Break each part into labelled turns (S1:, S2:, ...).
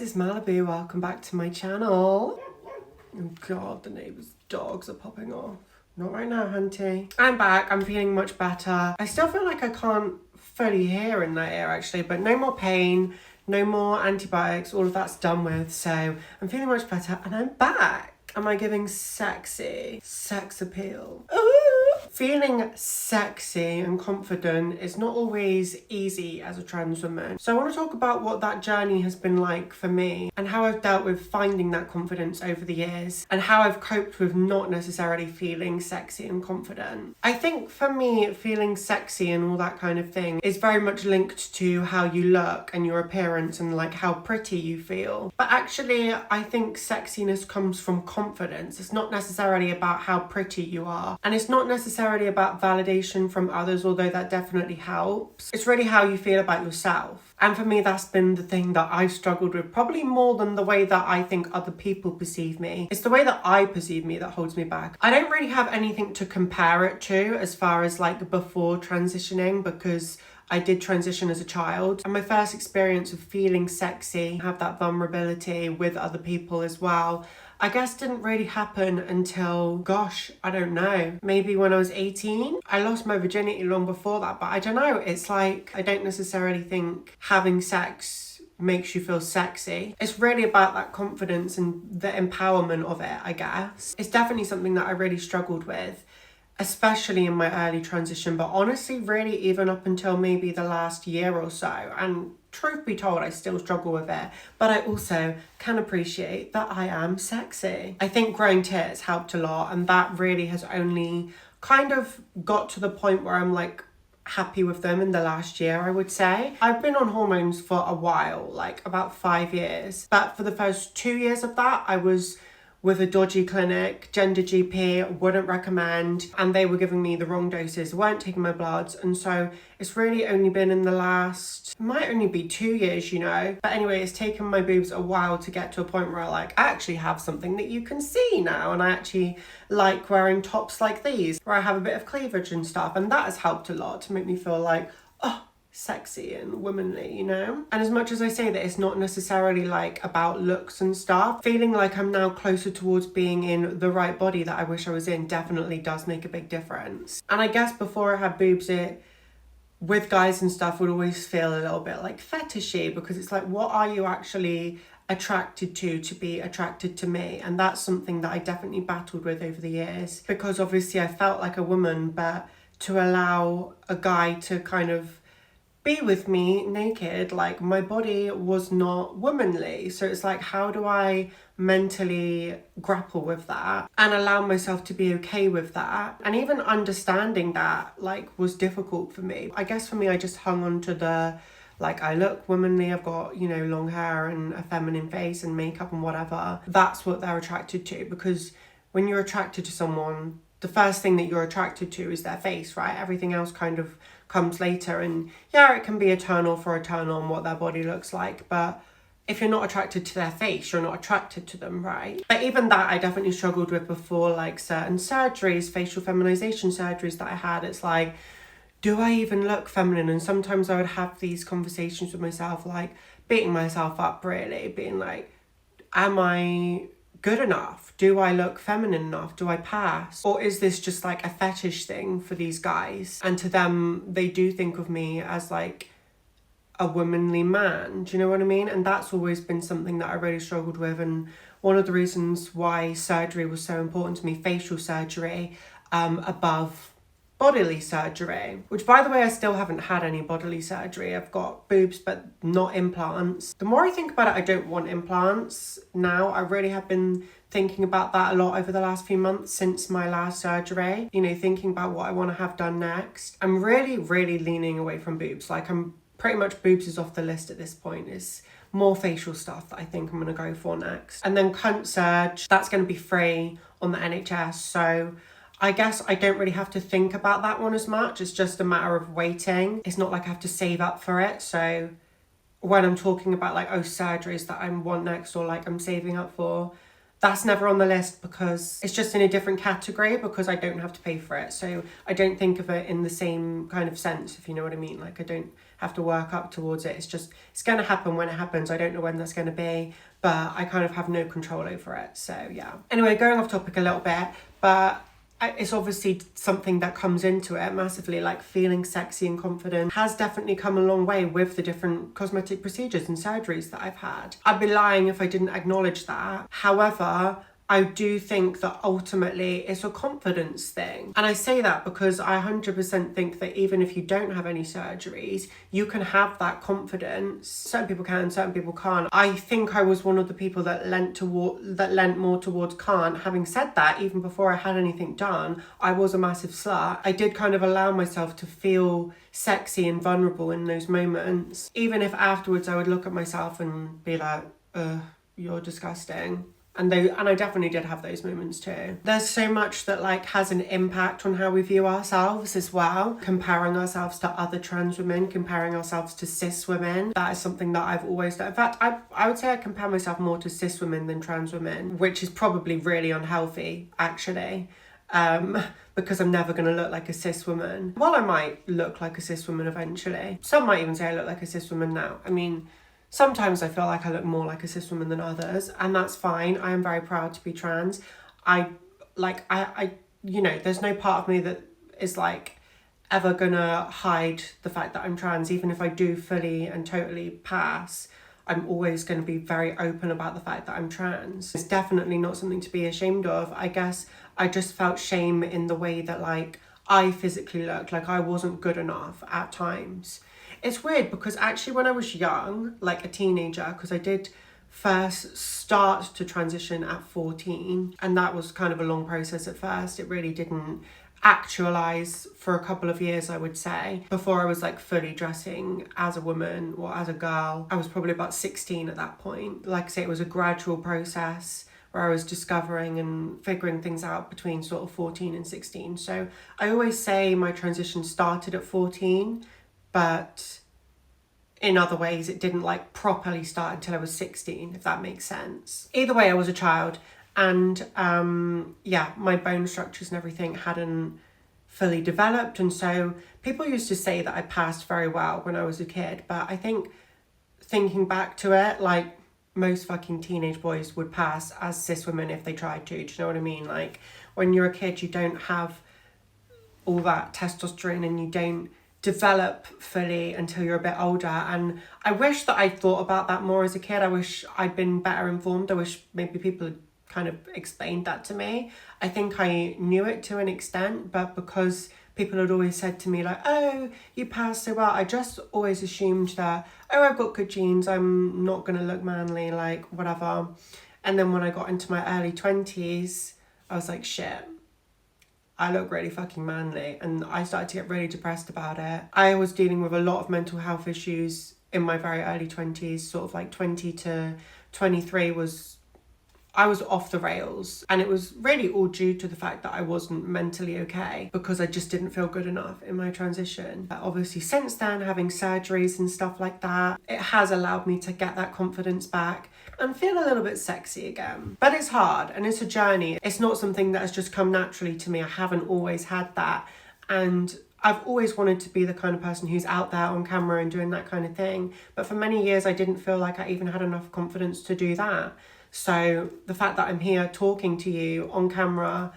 S1: it's Malibu. Welcome back to my channel. Oh god, the neighbours' dogs are popping off. Not right now, hunty. I'm back. I'm feeling much better. I still feel like I can't fully hear in that ear actually, but no more pain, no more antibiotics. All of that's done with, so I'm feeling much better and I'm back. Am I giving sexy? Sex appeal. Ooh. Feeling sexy and confident is not always easy as a trans woman. So I want to talk about what that journey has been like for me and how I've dealt with finding that confidence over the years and how I've coped with not necessarily feeling sexy and confident. I think for me, feeling sexy and all that kind of thing is very much linked to how you look and your appearance and like how pretty you feel. But actually, I think sexiness comes from confidence. It's not necessarily about how pretty you are. And it's not necessarily about validation from others, although that definitely helps. It's really how you feel about yourself. And for me, that's been the thing that I've struggled with, probably more than the way that I think other people perceive me. It's the way that I perceive me that holds me back. I don't really have anything to compare it to as far as like before transitioning, because I did transition as a child, and my first experience of feeling sexy, have that vulnerability with other people as well, I guess didn't really happen until, gosh, I don't know, maybe when I was 18. I lost my virginity long before that, but I don't know, it's like, I don't necessarily think having sex makes you feel sexy. It's really about that confidence and the empowerment of it, I guess. It's definitely something that I really struggled with, especially in my early transition, but honestly, really even up until maybe the last year or so. And truth be told, I still struggle with it, but I also can appreciate that I am sexy. I think growing tits helped a lot, and that really has only kind of got to the point where I'm like happy with them in the last year, I would say. I've been on hormones for a while, like about 5 years, but for the first 2 years of that, I was with a dodgy clinic, gender GP, wouldn't recommend, and they were giving me the wrong doses, weren't taking my bloods, and so it's really only been in the last, might only be 2 years, you know. But anyway, it's taken my boobs a while to get to a point where I actually have something that you can see now, and I actually like wearing tops like these, where I have a bit of cleavage and stuff, and that has helped a lot to make me feel like, oh, sexy and womanly, you know? And as much as I say that it's not necessarily like about looks and stuff, feeling like I'm now closer towards being in the right body that I wish I was in definitely does make a big difference. And I guess before I had boobs, it with guys and stuff would always feel a little bit like fetishy, because it's like, what are you actually attracted to be attracted to me? And that's something that I definitely battled with over the years, because obviously I felt like a woman, but to allow a guy to kind of be with me naked, like my body was not womanly. So it's like, how do I mentally grapple with that and allow myself to be okay with that? And even understanding that like was difficult for me. I guess for me, I just hung on to the like, I look womanly, I've got, you know, long hair and a feminine face and makeup and whatever. That's what they're attracted to, because when you're attracted to someone, the first thing that you're attracted to is their face, right? Everything else kind of comes later. And yeah, it can be a turn off or a turn on what their body looks like, but if you're not attracted to their face, you're not attracted to them, right? But even that I definitely struggled with before, like certain surgeries, facial feminization surgeries that I had. It's like, do I even look feminine? And sometimes I would have these conversations with myself, like beating myself up really, being like, am I good enough? Do I look feminine enough? Do I pass? Or is this just like a fetish thing for these guys? And to them, they do think of me as like a womanly man. Do you know what I mean? And that's always been something that I really struggled with. And one of the reasons why surgery was so important to me, facial surgery, above bodily surgery, which by the way, I still haven't had any bodily surgery. I've got boobs, but not implants. The more I think about it, I don't want implants now. I really have been thinking about that a lot over the last few months since my last surgery, you know, thinking about what I want to have done next. I'm really, really leaning away from boobs. Like, I'm pretty much boobs is off the list at this point. It's more facial stuff that I think I'm going to go for next. And then cunt surge, that's going to be free on the NHS. So I guess I don't really have to think about that one as much. It's just a matter of waiting. It's not like I have to save up for it. So when I'm talking about like, oh, surgeries that I want next or like I'm saving up for, that's never on the list because it's just in a different category because I don't have to pay for it. So I don't think of it in the same kind of sense, if you know what I mean. Like, I don't have to work up towards it. It's just, it's going to happen when it happens. I don't know when that's going to be, but I kind of have no control over it. So yeah. Anyway, going off topic a little bit, but it's obviously something that comes into it massively, like feeling sexy and confident has definitely come a long way with the different cosmetic procedures and surgeries that I've had. I'd be lying if I didn't acknowledge that. However, I do think that ultimately it's a confidence thing. And I say that because I 100% think that even if you don't have any surgeries, you can have that confidence. Certain people can, certain people can't. I think I was one of the people that lent more towards can't. Having said that, even before I had anything done, I was a massive slut. I did kind of allow myself to feel sexy and vulnerable in those moments. Even if afterwards I would look at myself and be like, you're disgusting. And I definitely did have those moments too. There's so much that like has an impact on how we view ourselves as well. Comparing ourselves to other trans women, comparing ourselves to cis women. That is something that I've always done. In fact, I would say I compare myself more to cis women than trans women, which is probably really unhealthy actually. Because I'm never going to look like a cis woman. Well, I might look like a cis woman eventually. Some might even say I look like a cis woman now. I mean, sometimes I feel like I look more like a cis woman than others, and that's fine. I am very proud to be trans. I you know, there's no part of me that is like ever gonna hide the fact that I'm trans. Even if I do fully and totally pass, I'm always going to be very open about the fact that I'm trans. It's definitely not something to be ashamed of. I guess I just felt shame in the way that like I physically looked, like I wasn't good enough at times. It's weird because actually when I was young, like a teenager, because I did first start to transition at 14, and that was kind of a long process at first. It really didn't actualize for a couple of years, I would say, before I was like fully dressing as a woman or as a girl. I was probably about 16 at that point. Like I say, it was a gradual process where I was discovering and figuring things out between sort of 14 and 16. So I always say my transition started at 14, but in other ways it didn't like properly start until I was 16, if that makes sense. Either way, I was a child, and yeah, my bone structures and everything hadn't fully developed, and so people used to say that I passed very well when I was a kid, but I think thinking back to it, like most fucking teenage boys would pass as cis women if they tried to. Do you know what I mean? Like when you're a kid, you don't have all that testosterone and you don't develop fully until you're a bit older. And I wish that I'd thought about that more as a kid. I wish I'd been better informed. I wish maybe people had kind of explained that to me. I think I knew it to an extent, but because people had always said to me like, oh, you passed so well, I just always assumed that, oh, I've got good genes, I'm not gonna look manly, like whatever. And then when I got into my early 20s, I was like, shit, I look really fucking manly, and I started to get really depressed about it. I was dealing with a lot of mental health issues in my very early 20s, sort of like 20 to 23 I was off the rails, and it was really all due to the fact that I wasn't mentally okay because I just didn't feel good enough in my transition. But obviously since then, having surgeries and stuff like that, it has allowed me to get that confidence back and feel a little bit sexy again. But it's hard and it's a journey. It's not something that has just come naturally to me. I haven't always had that, and I've always wanted to be the kind of person who's out there on camera and doing that kind of thing. But for many years, I didn't feel like I even had enough confidence to do that. So the fact that I'm here talking to you on camera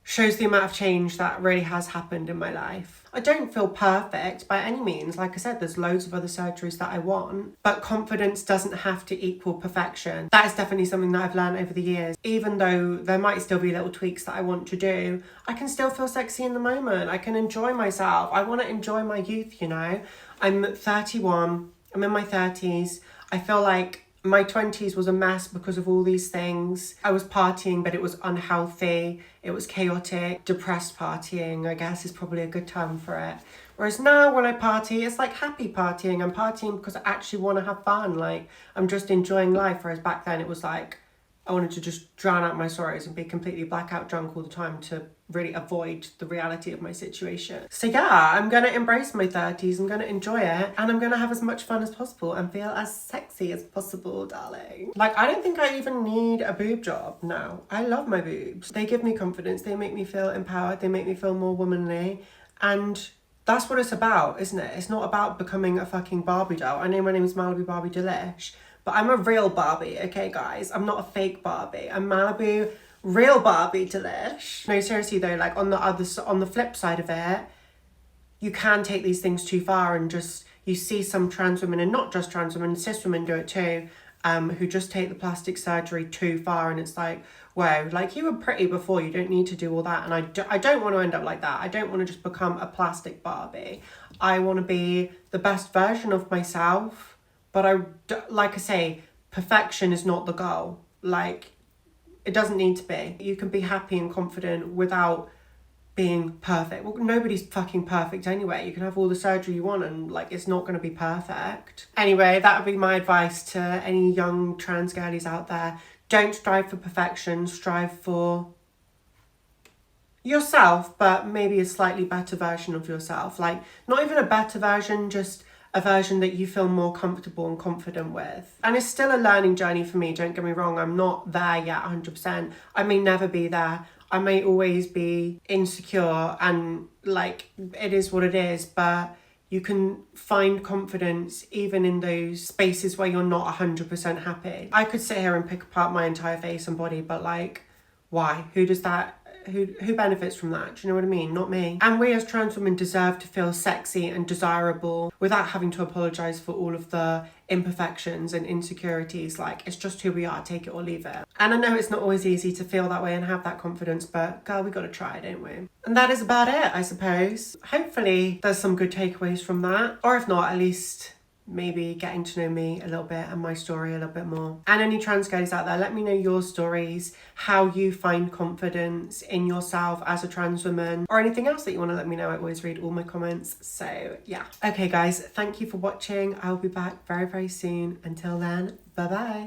S1: shows the amount of change that really has happened in my life. I don't feel perfect by any means. Like I said, there's loads of other surgeries that I want, but confidence doesn't have to equal perfection. That is definitely something that I've learned over the years. Even though there might still be little tweaks that I want to do, I can still feel sexy in the moment. I can enjoy myself. I want to enjoy my youth, you know. I'm 31, I'm in my 30s. I feel like my 20s was a mess because of all these things. I was partying, but it was unhealthy. It was chaotic. Depressed partying, I guess, is probably a good term for it. Whereas now when I party, it's like happy partying. I'm partying because I actually want to have fun. Like, I'm just enjoying life. Whereas back then it was like, I wanted to just drown out my sorrows and be completely blackout drunk all the time to really avoid the reality of my situation. So yeah, I'm gonna embrace my 30s, I'm gonna enjoy it, and I'm gonna have as much fun as possible and feel as sexy as possible, darling. Like, I don't think I even need a boob job now. I love my boobs. They give me confidence, they make me feel empowered, they make me feel more womanly, and that's what it's about, isn't it? It's not about becoming a fucking Barbie doll. I know my name is Malibu Barbie Delish, but I'm a real Barbie, okay, guys? I'm not a fake Barbie. I'm Malibu, real Barbie Delish. No, seriously though, like on the flip side of it, you can take these things too far and just, you see some trans women, and not just trans women, cis women do it too, who just take the plastic surgery too far, and it's like, whoa, like you were pretty before, you don't need to do all that. And I don't want to end up like that. I don't want to just become a plastic Barbie. I want to be the best version of myself, but like I say, perfection is not the goal. Like, it doesn't need to be. You can be happy and confident without being perfect. Well, nobody's fucking perfect anyway. You can have all the surgery you want and like it's not going to be perfect. Anyway, that would be my advice to any young trans girlies out there. Don't strive for perfection, strive for yourself, but maybe a slightly better version of yourself. Like, not even a better version, just a version that you feel more comfortable and confident with. And it's still a learning journey for me, don't get me wrong. I'm not there yet 100%. I may never be there. I may always be insecure, and like, it is what it is, but you can find confidence even in those spaces where you're not 100% happy. I could sit here and pick apart my entire face and body, but like, why? Who does that? Who benefits from that? Do you know what I mean? Not me. And we as trans women deserve to feel sexy and desirable without having to apologise for all of the imperfections and insecurities. Like, it's just who we are, take it or leave it. And I know it's not always easy to feel that way and have that confidence, but girl, we gotta try, don't we? And that is about it, I suppose. Hopefully there's some good takeaways from that. Or if not, at least maybe getting to know me a little bit and my story a little bit more. And any trans girlies out there, let me know your stories, how you find confidence in yourself as a trans woman, or anything else that you want to let me know. I always read all my comments. So yeah. Okay guys, thank you for watching. I'll be back very, very soon. Until then, bye bye.